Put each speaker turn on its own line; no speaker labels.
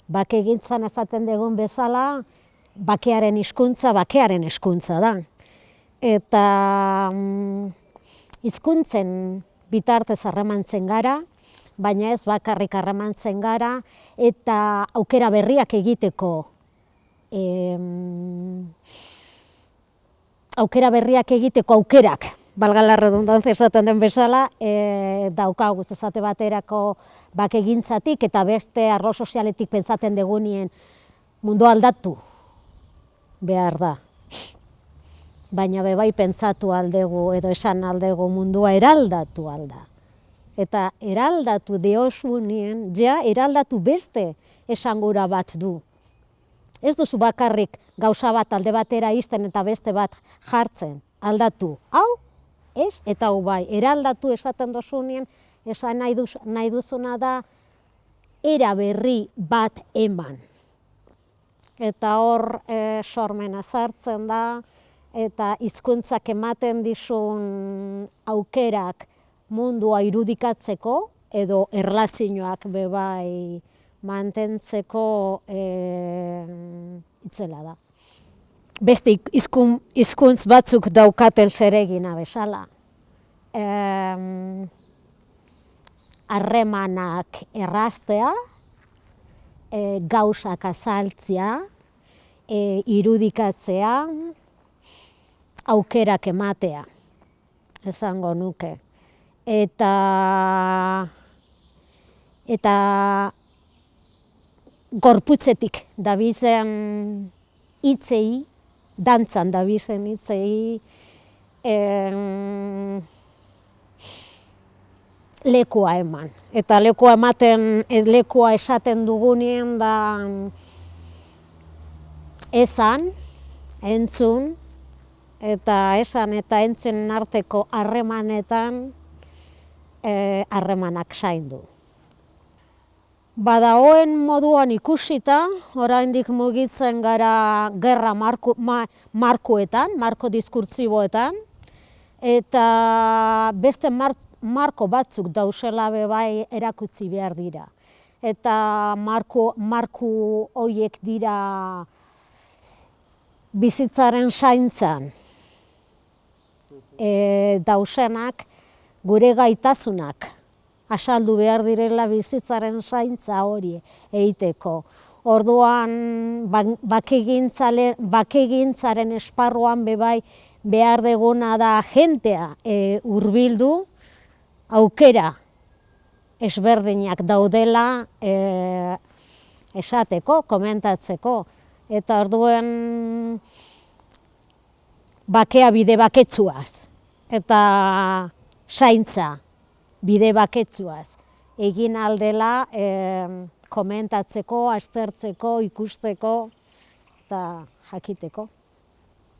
bakegintzan esaten dugun bezala, bakearen hizkuntza da. Eta hizkuntzen bitartez harremantzen gara, baina ez bakarrik harremantzen gara, eta aukera berriak egiteko aukerak, valga la redundancia esaten den bezala, daukagu esate baterako bakegintzatik eta beste arlo sozialetik pentsatzen dugunien mundu aldatu behar da. Baina bai pentsatu aldegu edo esan aldegu mundua eraldatu alda. Eta eraldatu diosunien, eraldatu beste esangura bat du. Ez duzu bakarrik gauza bat alde batera isten eta beste bat jartzen, aldatu. Hau, ez, eta hau bai, eraldatu esaten dozunien, esan nahi duzuna da, era berri bat eman. Eta hor sormena sartzen da, eta hizkuntzak ematen dizun aukerak mundua irudikatzeko, edo erlazioak bebai mantentzeko itzela da. Beste hizkuntz batzuk daukaten zeregina bezala. Harremanak erraztea, gauzak azaltzea, irudikatzea, aukerak ematea, esango nuke. Eta gorputzetik dabizen hitzei, dantzan dabizen hitzei, lekua eman. Eta lekua esaten dugunien da esan, entzun, eta esan eta entzunen arteko harremanetan harremanak zaindu. Badagoen moduan ikusita, oraindik mugitzen gara gerra markoetan, marko diskurtsiboetan, eta beste marko batzuk dauzela bai erakutsi behar dira. Eta marko horiek dira bizitzaren zaintzan dauzenak, gure gaitasunak azaldu behar direla bizitzaren zaintza hori egiteko. Orduan, bakegintzaren esparruan bebai behar duguna da jentea hurbildu, aukera ezberdinak daudela esateko, komentatzeko. Eta orduan bakea bide baketsuaz eta zaintza bide baketsuaz egin aldela komentatzeko, aztertzeko, ikusteko eta jakiteko.